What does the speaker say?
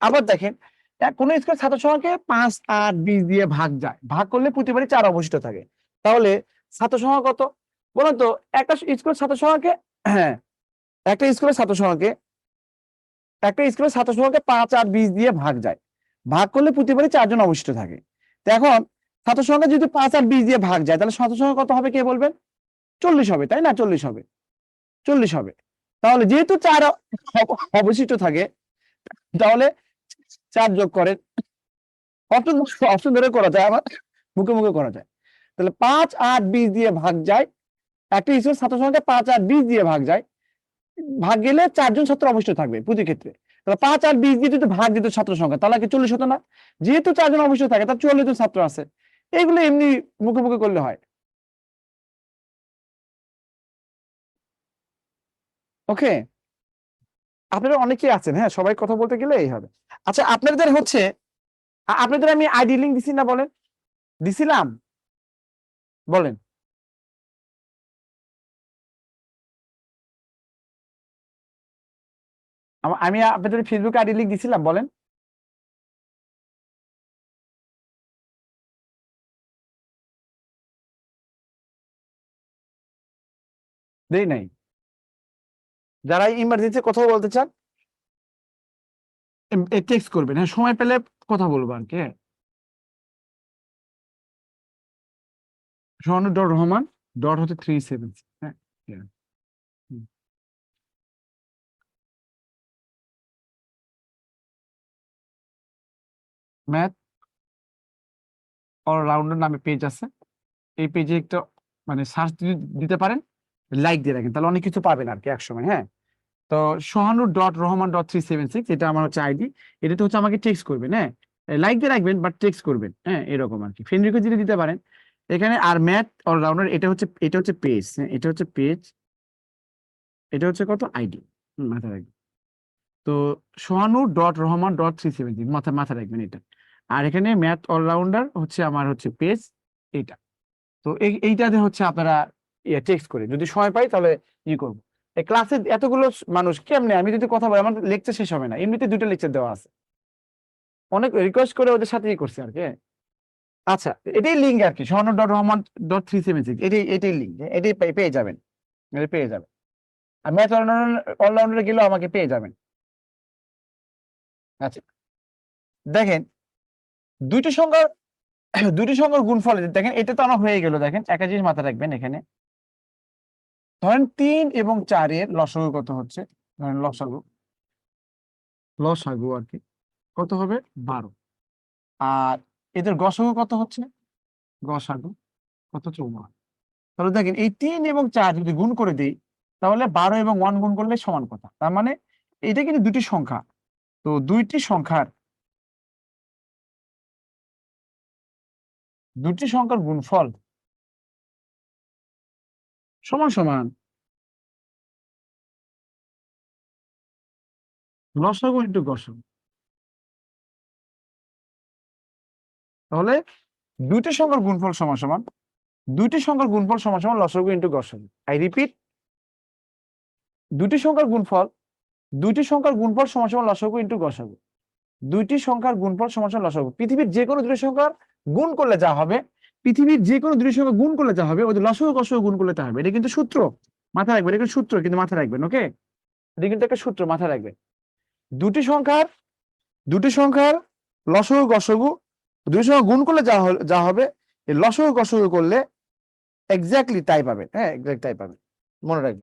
আবার দেখেন কোন স্কোয়ার ছাত্র সংখ্যাকে 5, 8, 20 দিয়ে ভাগ করলে প্রতিবারই 4 অবশিষ্ট থাকে। তাহলে ছাত্র সংখ্যা কত বলেন তো? একটা স্কুলের ছাত্র সংখ্যাকে হ্যাঁ একটা স্কুলের ছাত্র সংখ্যাকে 5, 8, 20 দিয়ে ভাগ করলে প্রতিবারই 4 জন অবশিষ্ট থাকে। তো এখন ছাত্র সংখ্যা যদি 5, 8, 20 দিয়ে ভাগ যায় তাহলে ছাত্র সংখ্যা কত হবে কে বলবেন? 40 হবে, তাই না? 40 হবে, 40 হবে। তাহলে যেহেতু 4 অবশিষ্ট থাকে তাহলে 4 যোগ করেন। অপশন ধরে করা যায়, আবার মুখে মুখে করা যায়। তাহলে 5, 8, 20 দিয়ে ভাগ যায়, একটা স্কুলের ছাত্র সংখ্যা 5, 8, 20 দিয়ে ভাগ যায়, ভাগ গেলে 4 জন ছাত্র অবশিষ্ট থাকবে প্রতি ক্ষেত্রে। তাহলে 5, 8, 20 দিয়ে যদি ভাগ দিত ছাত্র সংখ্যা তাহলে কি 40 হতো না? যেহেতু 4 জন অবশিষ্ট থাকে তার 44 জন ছাত্র আছে। এগুলো এমনি মুখে মুখে করলে হয়। ওকে, আপনারা অনেকেই আছেন, হ্যাঁ, সবাই কথা বলতে গেলে এই হবে। আচ্ছা, আপনাদের হচ্ছে আপনাদের আমি আইডি লিংক দিছি না? বলেন, দিছিলাম? বলেন। আমি আপনাদের ফেসবুক আইডি লিংক দিছিলাম? বলেন। দেই নাই? যারা ইমার্জেন্সি কথা বলতে চান টেক্সট করবেন, হ্যাঁ, সময় পেলে কথা বলবো আর কি। হ্যাঁ, সোহানুর.রহমান হচ্ছে 37। হ্যাঁ, ম্যাথ অলরাউন্ডার নামে পেজ আছে। এই পেজে একটা মানে সার্চ দিতে পারেন, লাইক দিয়ে রাখেন, তাহলে অনেক কিছু পাবেন আর কি একসময়। হ্যাঁ, তো সোহানুর.রহমান.376 এটা আমার হচ্ছে আইডি। এটাতে হচ্ছে আমাকে টেক্সট করবেন, হ্যাঁ, লাইক দিয়ে রাখবেন বাট টেক্সট করবেন, হ্যাঁ, এরকম আর কি। ফ্রেন্ড রিকোয়েস্ট দিতে পারেন এখানে। আর ম্যাথ অলরাউন্ডার এটা হচ্ছে পেজ, হ্যাঁ, এটা হচ্ছে পেজ, এটা হচ্ছে কত আইডি, মাথায় রাখবেন। তো সোহানুর.রহমান.376 মাথা রাখবেন এটা। আর এখানে ম্যাথ অলরাউন্ডার হচ্ছে আমার হচ্ছে পেজ এইটা। তো এইটাতে হচ্ছে আপনারা টেক্সট করে যদি সময় পাই তাহলে করবো। এই ক্লাসে এতগুলো মানুষ কেমনে আমি যদি কথা বলি আমার লেকচার শেষ হবে না, এমনিতে 2টা লেকচার দেওয়া আছে, অনেক রিকোয়েস্ট করে ওদের সাথে করছে আর কি। আচ্ছা, এটাই লিঙ্ক আর কি, সোহানুর.রহমান.376 এটাই লিঙ্ক, এটাই পেয়ে যাবেন, এটা পেয়ে যাবেন। আর ম্যাথ অলরাউন্ডারে গেলেও আমাকে পেয়ে যাবেন। আচ্ছা, দেখেন দুইটি সংখ্যার গুণফল দেখেন, এটা তো আমার হয়ে গেল। দেখেন একটা জিনিস মাথায় রাখবেন, এখানে ধরেন 3 এবং 4 এর লসাগু কত হচ্ছে, ধরেন লসাগু আর কি কত হবে 12। আর এদের গসাগু কত হচ্ছে, গসাগু কত 54। তাহলে দেখেন এই 3 এবং 4 যদি গুণ করে দিই তাহলে 12 এবং 1 গুণ করলে সমান কথা। তার মানে এটা কিন্তু দুটি সংখ্যা, তো দুটি সংখ্যার গুণফল সমান সমান লসাগু ইন্টু গসাগু। তাহলে দুইটি সংখ্যার গুণফল সমান সমান লসাগু ইন্টু গসাগু। আই রিপিট, দুটি সংখ্যার গুণফল সমান সমান লসাগু ইন্টু গসাগু। দুইটি সংখ্যার গুণফল সমান সমান লসাগু। পৃথিবীর যে কোনো দুটি সংখ্যার গুণ করলে যা হবে, ওদের লসাগু গসাগু গুণ করলে তা হবে। এটা কিন্তু সূত্র, মাথায় রাখবেন, এটা সূত্র কিন্তু মাথায় রাখবেন। ওকে, এটা কিন্তু একটা সূত্র, মাথায় রাখবেন। দুটি সংখ্যার লসাগু গসাগু দুটি সংখ্যা গুণ করলে যা হবে, এই লসাগু গসাগু করলে এক্স্যাক্টলি তাই পাবেন। হ্যাঁ, এক্স্যাক্ট তাই পাবেন, মনে রাখবেন।